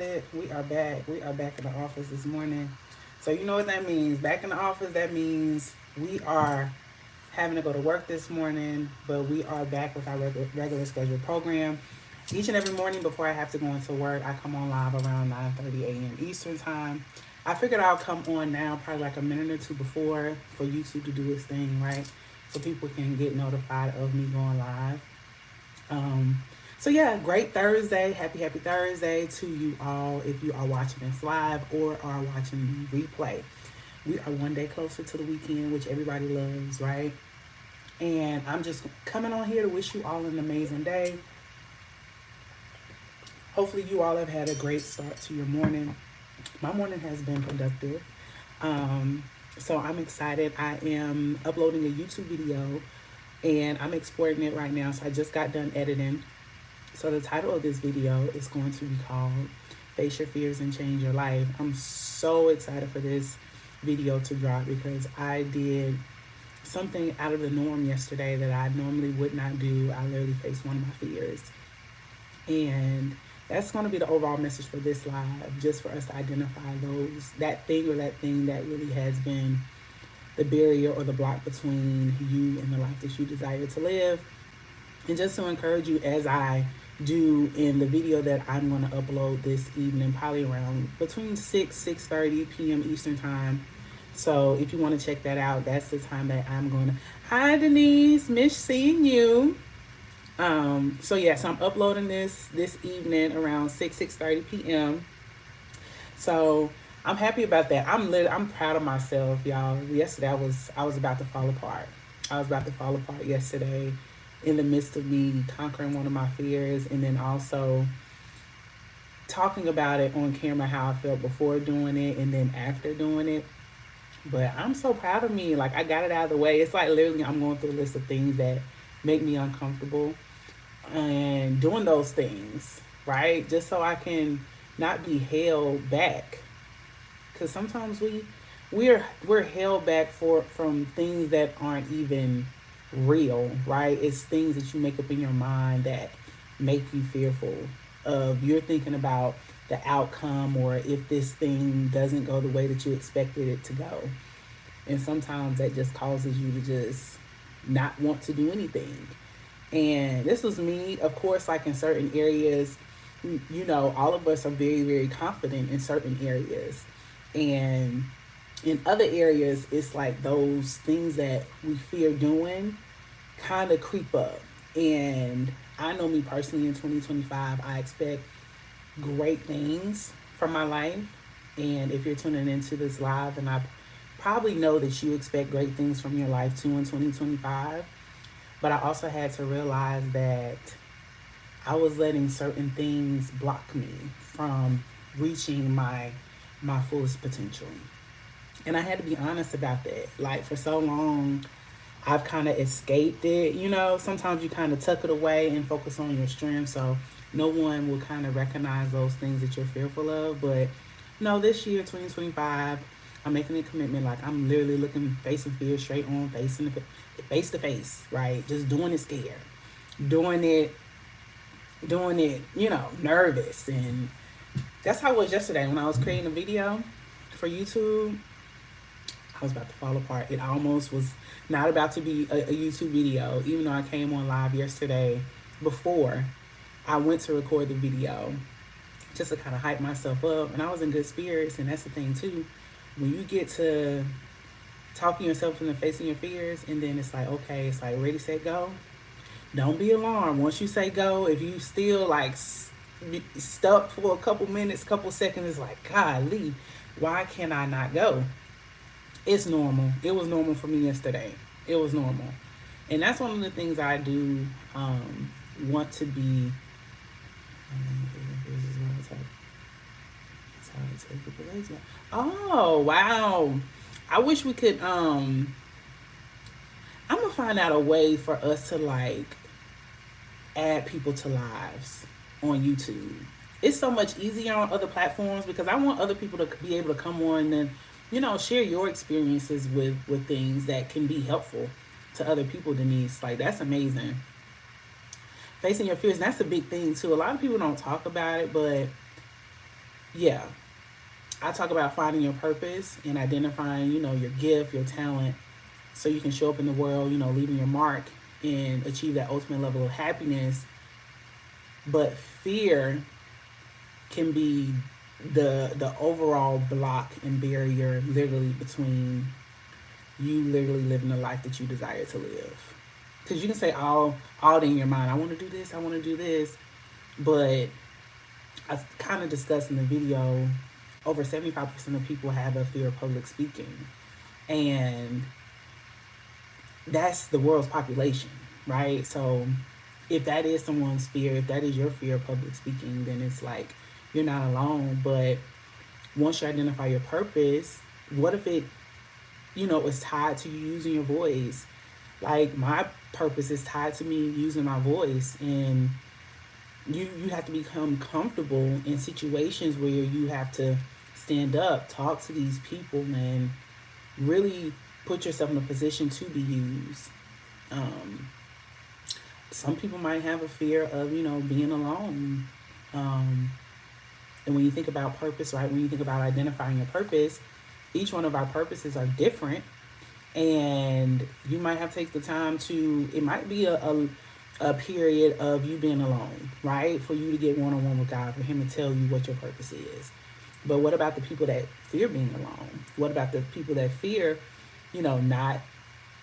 We are back. We are back in the office this morning. So you know what that means. Back in the office, that means we are having to go to work this morning, but we are back with our regular scheduled program. Each and every morning before I have to go into work, I come on live around 9:30 a.m. Eastern time. I figured I'll come on now probably like a minute or two before for YouTube to do its thing, right? So people can get notified of me going live. Um, so yeah, great Thursday. Happy Thursday to you all if you are watching this live or are watching the replay. We are one day closer to the weekend, which everybody loves, right? And I'm just coming on here to wish you all an amazing day. Hopefully you all have had a great start to your morning. My morning has been productive. Um, so I'm excited. I am uploading a YouTube video and I'm exporting it right now. So I just got done editing. So the title of this video is going to be called Face Your Fears and Change Your Life. I'm so excited for this video to drop because I did something out of the norm yesterday that I normally would not do. I literally faced one of my fears. And that's going to be the overall message for this live, just for us to identify that thing that really has been the barrier or the block between you and the life that you desire to live. And just to encourage you, as I do in the video that I'm going to upload this evening, probably around between 6:30 p.m. Eastern time. So if you want to check that out, that's the time that I'm going to. Hi, Denise. Miss seeing you. So I'm uploading this evening around 6:30 p.m. So I'm happy about that. I'm proud of myself, y'all. Yesterday I was about to fall apart. I was about to fall apart yesterday in the midst of me conquering one of my fears and then also talking about it on camera, how I felt before doing it and then after doing it. But I'm so proud of me. Like, I got it out of the way. It's like literally I'm going through a list of things that make me uncomfortable and doing those things, right? Just so I can not be held back. Because sometimes we're held back from things that aren't even real, right? It's things that you make up in your mind that make you fearful of. You're thinking about the outcome or if this thing doesn't go the way that you expected it to go. And sometimes that just causes you to just not want to do anything. And this was me, of course, like in certain areas, all of us are very, very confident in certain areas. And in other areas, it's like those things that we fear doing kind of creep up. And I know me personally in 2025, I expect great things from my life. And if you're tuning into this live, and I probably know that you expect great things from your life too in 2025. But I also had to realize that I was letting certain things block me from reaching my fullest potential. And I had to be honest about that. Like, for so long, I've kind of escaped it. Sometimes you kind of tuck it away and focus on your strength. So no one will kind of recognize those things that you're fearful of. But no, this year, 2025, I'm making a commitment. Like, I'm literally looking, facing fear straight on, face to face, right? Just doing it scared, doing it, nervous. And that's how it was yesterday when I was creating a video for YouTube. I was about to fall apart. It almost was not about to be a YouTube video, even though I came on live yesterday before I went to record the video just to kind of hype myself up. And I was in good spirits. And that's the thing, too. When you get to talking yourself in the face of your fears, and then it's like, okay, it's like ready, set, go. Don't be alarmed. Once you say go, if you still like stuck for a couple minutes, couple seconds, it's like, golly, why can I not go? It's normal. It was normal for me yesterday. It was normal. And that's one of the things I do want to be. Oh, wow. I wish we could I'm gonna find out a way for us to like add people to lives on YouTube. It's so much easier on other platforms because I want other people to be able to come on and share your experiences with things that can be helpful to other people, Denise. Like, that's amazing. Facing your fears, and that's a big thing too. A lot of people don't talk about it, but yeah, I talk about finding your purpose and identifying, your gift, your talent, so you can show up in the world, leaving your mark and achieve that ultimate level of happiness. But fear can be the overall block and barrier literally between you literally living the life that you desire to live. Because you can say all in your mind, I want to do this, I want to do this, but I kind of discussed in the video, over 75% of people have a fear of public speaking. And that's the world's population, right? So if that is someone's fear, if that is your fear of public speaking, then it's like you're not alone. But once you identify your purpose, what if it, is tied to you using your voice? Like my purpose is tied to me using my voice, and you have to become comfortable in situations where you have to stand up, talk to these people, and really put yourself in a position to be used. Um, some people might have a fear of, being alone. Um, and when you think about purpose, right, when you think about identifying your purpose, each one of our purposes are different. And you might have to take the time to, it might be a period of you being alone, right? For you to get one-on-one with God, for him to tell you what your purpose is. But what about the people that fear being alone? What about the people that fear, not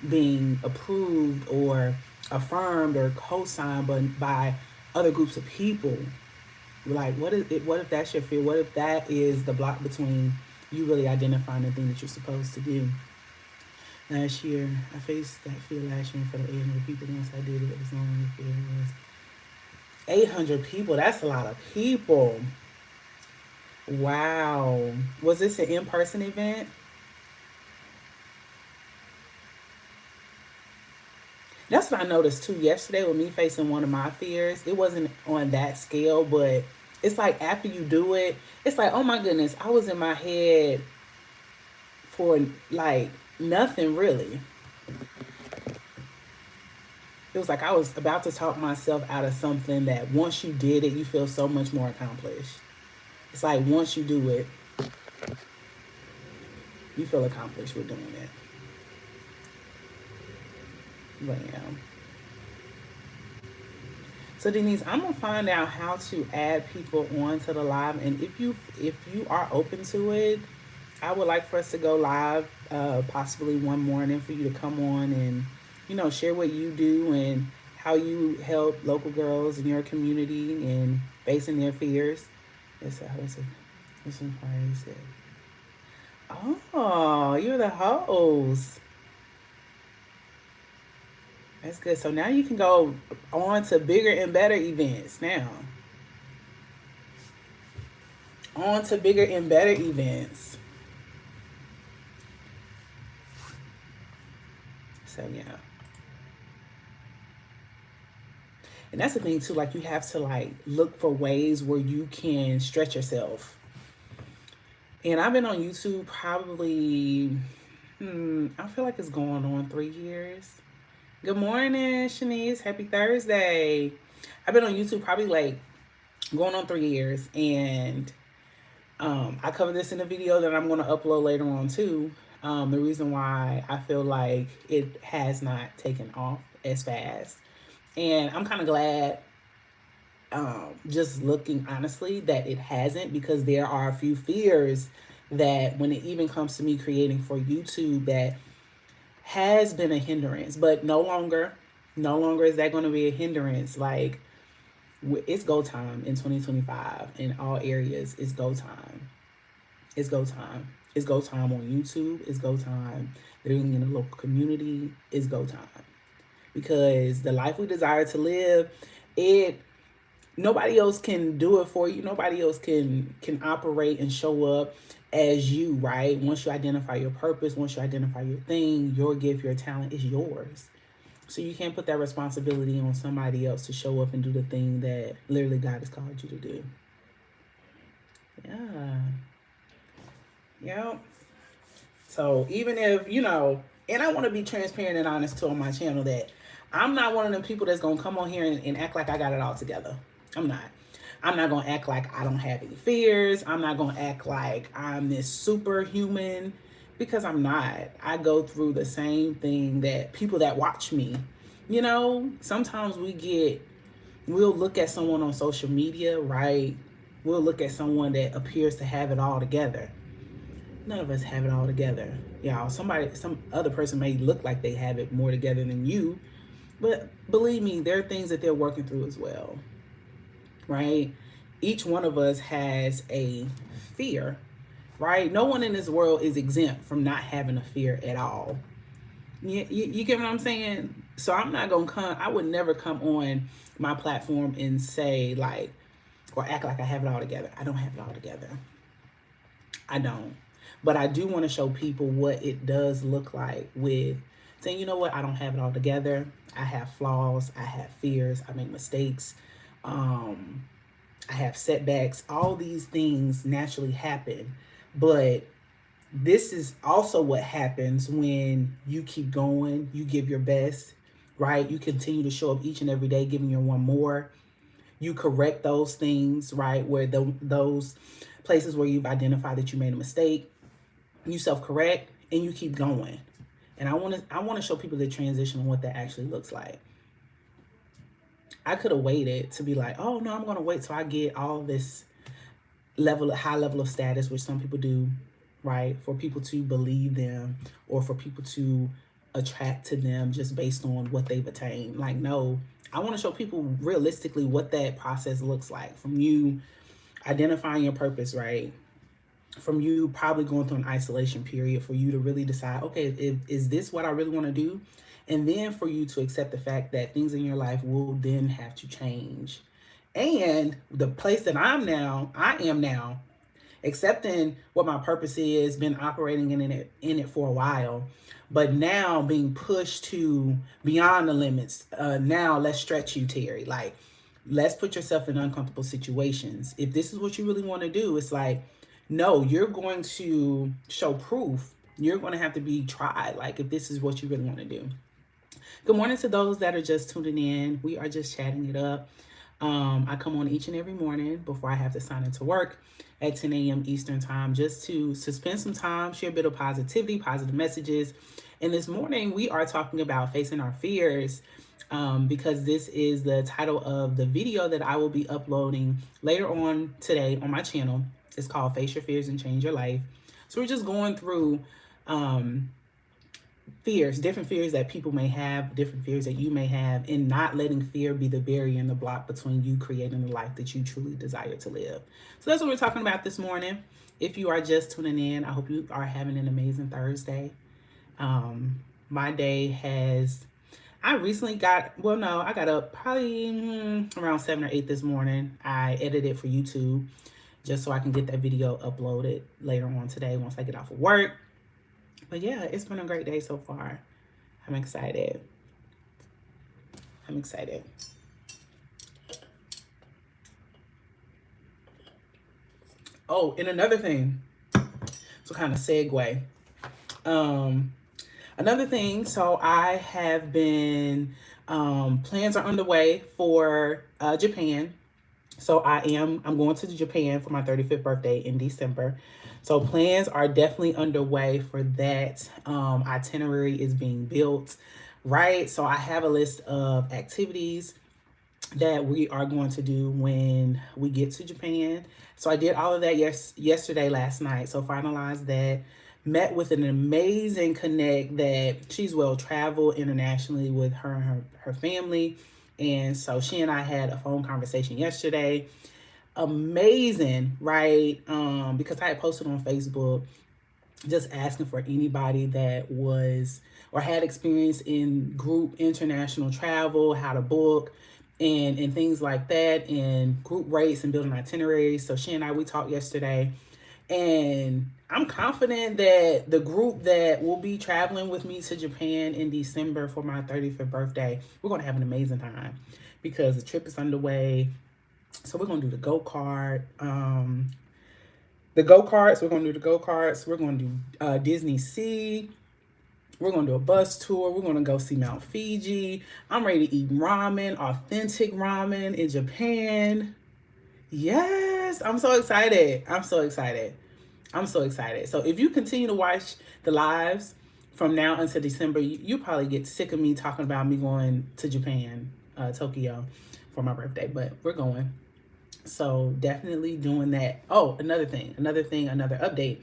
being approved or affirmed or co-signed by other groups of people? Like, what if that's your fear? What if that is the block between you really identifying the thing that you're supposed to do? Last year, I faced that fear last year for the 800 people. Once I did it, as long as the fear was 800 people. That's a lot of people. Wow. Was this an in-person event? That's what I noticed too yesterday with me facing one of my fears. It wasn't on that scale, but it's like after you do it, it's like, oh my goodness, I was in my head for like nothing really. It was like I was about to talk myself out of something that once you did it, you feel so much more accomplished. It's like once you do it, you feel accomplished with doing it. But yeah. So Denise, I'm gonna find out how to add people onto the live, and if you are open to it, I would like for us to go live, possibly one morning for you to come on and share what you do and how you help local girls in your community and facing their fears. It's a host. Listen, said, "Oh, you're the host. That's good. So now you can go on to bigger and better events now. On to bigger and better events." So yeah. And that's the thing too, like you have to like look for ways where you can stretch yourself. And I've been on YouTube probably I feel like it's going on 3 years. Good morning, Shanice. Happy Thursday. I've been on YouTube probably like going on 3 years, and I covered this in a video that I'm going to upload later on too. The reason why I feel like it has not taken off as fast, and I'm kind of glad, just looking honestly, that it hasn't, because there are a few fears that when it even comes to me creating for YouTube that has been a hindrance, but no longer is that going to be a hindrance. Like, it's go time in 2025 in all areas. It's go time. It's go time. It's go time on YouTube. It's go time living in a local community. It's go time. Because the life we desire to live, nobody else can do it for you. Nobody else can operate and show up as you, right? Once you identify your purpose, once you identify your thing, your gift, your talent is yours. So you can't put that responsibility on somebody else to show up and do the thing that literally God has called you to do. Yeah. Yep. So even if, and I want to be transparent and honest too on my channel, that I'm not one of them people that's going to come on here and act like I got it all together. I'm not. I'm not going to act like I don't have any fears. I'm not going to act like I'm this superhuman, because I'm not. I go through the same thing that people that watch me. You know, sometimes we'll look at someone on social media, right? We'll look at someone that appears to have it all together. None of us have it all together. Y'all, some other person may look like they have it more together than you, but believe me, there are things that they're working through as well, right? Each one of us has a fear, right? No one in this world is exempt from not having a fear at all. You get what I'm saying? So I'm not going to I would never come on my platform and say like, or act like I have it all together. I don't have it all together. I don't. But I do want to show people what it does look like with saying, you know what, I don't have it all together. I have flaws. I have fears. I make mistakes. I have setbacks. All these things naturally happen. But this is also what happens when you keep going, you give your best, right? You continue to show up each and every day, giving your one more. You correct those things, right? Where those places where you've identified that you made a mistake, you self-correct and you keep going. And I want to show people the transition and what that actually looks like. I could have waited to be like, oh no, I'm going to wait till I get all this high level of status, which some people do, right? For people to believe them or for people to attract to them just based on what they've attained. Like, no, I want to show people realistically what that process looks like, from you identifying your purpose, right? From you probably going through an isolation period for you to really decide, okay, is this what I really want to do? And then for you to accept the fact that things in your life will then have to change. And the place that I am now, accepting what my purpose is, been operating in it for a while, but now being pushed to beyond the limits. Now let's stretch you, Terry. Like, let's put yourself in uncomfortable situations. If this is what you really want to do, it's like, no, you're going to show proof. You're going to have to be tried. Like, if this is what you really want to do. Good morning to those that are just tuning in. We are just chatting it up. I come on each and every morning before I have to sign into work at 10 a.m. Eastern time, just to spend some time, share a bit of positivity, positive messages. And this morning we are talking about facing our fears, because this is the title of the video that I will be uploading later on today on my channel. It's called Face Your Fears and Change Your Life. So we're just going through fears, different fears that people may have, different fears that you may have, and not letting fear be the barrier and the block between you creating the life that you truly desire to live. So that's what we're talking about this morning. If you are just tuning in, I hope you are having an amazing Thursday. My day has, I got up probably around 7 or 8 this morning. I edited for YouTube just so I can get that video uploaded later on today once I get off of work. But yeah, it's been a great day so far. I'm excited. Oh, and another thing, so kind of segue. Another thing, so I have been, plans are underway for Japan. So I'm going to Japan for my 35th birthday in December. So plans are definitely underway for that. Itinerary is being built, right? So I have a list of activities that we are going to do when we get to Japan. So I did all of that last night. So finalized that. Met with an amazing connect that she's well traveled internationally with her and her family. And so she and I had a phone conversation yesterday. Amazing, right? Because I had posted on Facebook just asking for anybody that was or had experience in group international travel, how to book and things like that, and group rates and building itineraries. So she and I, we talked yesterday, and I'm confident that the group that will be traveling with me to Japan in December for my 35th birthday, we're going to have an amazing time because the trip is underway. So we're going to do the go-kart. We're going to do the go-karts. We're going to do Disney Sea. We're going to do a bus tour. We're going to go see Mount Fiji. I'm ready to eat ramen, authentic ramen in Japan. Yes, I'm so excited. I'm so excited. I'm so excited. So if you continue to watch the lives from now until December, you probably get sick of me talking about me going to Japan, Tokyo, for my birthday. But we're going. So definitely doing that. Oh, another thing, another update.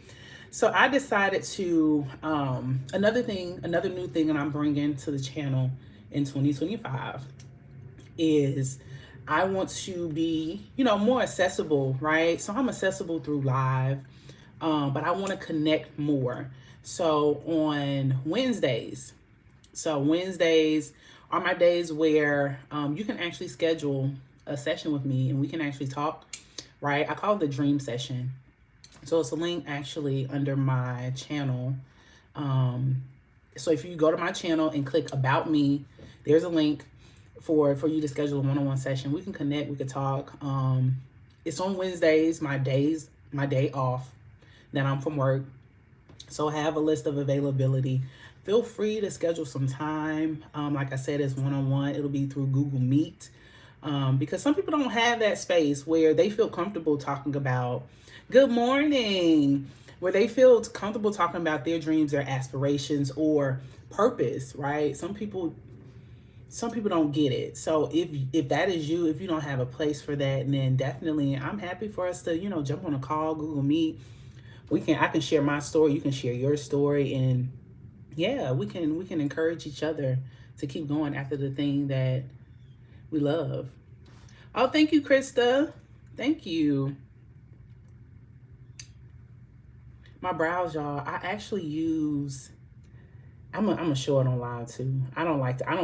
So I decided to another new thing that I'm bringing to the channel in 2025 is I want to be, more accessible, right? So I'm accessible through live, but I want to connect more. So on Wednesdays, Wednesdays are my days where you can actually schedule a session with me and we can actually talk, right? I call it the dream session. So it's a link actually under my channel. So if you go to my channel and click about me, there's a link for you to schedule a one-on-one session. We can connect, we can talk. It's on Wednesdays, my day off that I'm from work. So I have a list of availability. Feel free to schedule some time. Like I said, it's one-on-one. It'll be through Google Meet. Because some people don't have that space where they feel comfortable talking about good morning, where they feel comfortable talking about their dreams, their aspirations, or purpose, right? Some people don't get it. So if that is you, if you don't have a place for that, then definitely I'm happy for us to, jump on a call, Google Meet. I can share my story, you can share your story, and yeah, we can encourage each other to keep going after the thing that we love. Oh, thank you, Krista. Thank you. My brows, y'all, I actually use, I'm gonna show it on live too. I don't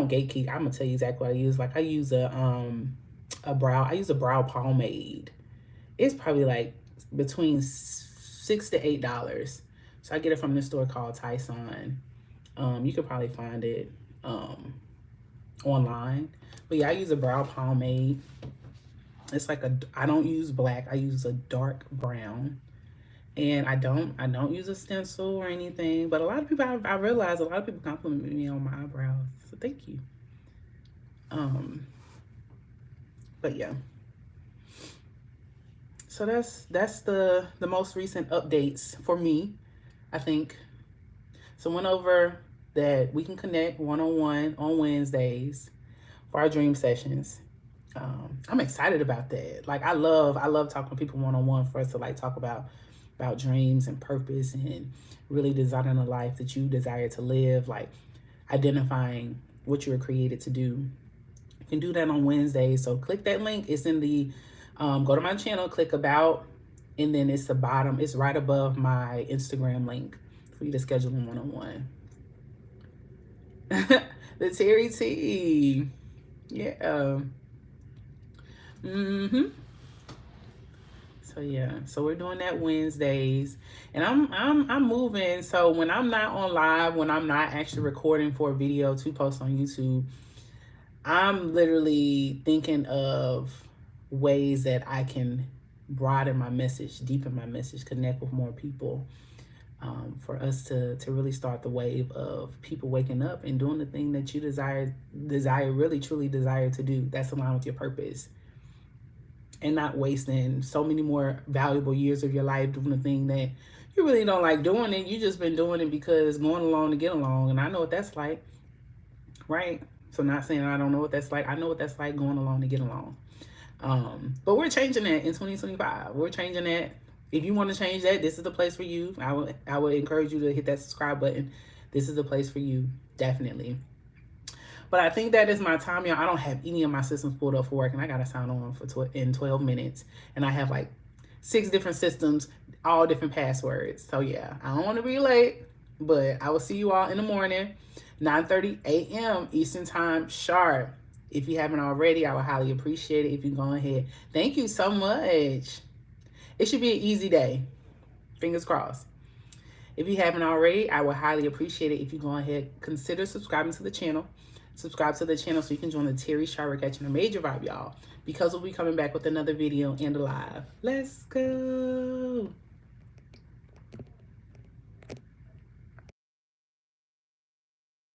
gatekeep. I'm gonna tell you exactly what I use. Like I use a brow pomade. It's probably like between $6 to $8. So I get it from this store called Tyson. You could probably find it online. But yeah, I use a brow pomade. It's like I don't use black. I use a dark brown. And I don't use a stencil or anything. But a lot of people, I realize a lot of people compliment me on my eyebrows. So thank you. But yeah. So that's the most recent updates for me, I think. So went over that we can connect one-on-one on Wednesdays for our dream sessions. I'm excited about that. Like I love talking to people one-on-one for us to like talk about dreams and purpose and really designing a life that you desire to live, like identifying what you were created to do. You can do that on Wednesdays. So click that link. It's in the go to my channel, click about, and then it's it's right above my Instagram link for you to schedule a one-on-one. The Terry T. Yeah. So yeah, so we're doing that Wednesdays, and I'm moving. So when I'm not on live, when I'm not actually recording for a video to post on YouTube, I'm literally thinking of ways that I can broaden my message, deepen my message, connect with more people, for us to really start the wave of people waking up and doing the thing that you really truly desire to do. That's aligned with your purpose. And not wasting so many more valuable years of your life doing the thing that you really don't like doing it. You just been doing it because going along to get along. And I know what that's like, right? So not saying I don't know what that's like. I know what that's like, going along to get along. But we're changing that in 2025. We're changing that. If you want to change that, this is the place for you. I would encourage you to hit that subscribe button. This is the place for you, definitely. But I think that is my time, y'all. I don't have any of my systems pulled up for work, and I got to sign on in 12 minutes. And I have like 6 different systems, all different passwords. So yeah, I don't want to be late, but I will see you all in the morning, 9:30 a.m. Eastern Time sharp. If you haven't already, I would highly appreciate it if you go ahead. Thank you so much. It should be an easy day. Fingers crossed. If you haven't already, I would highly appreciate it if you go ahead, consider subscribing to the channel. Subscribe to the channel so you can join the Terry Sharp Catching a Major Vibe, y'all. Because we'll be coming back with another video and a live. Let's go.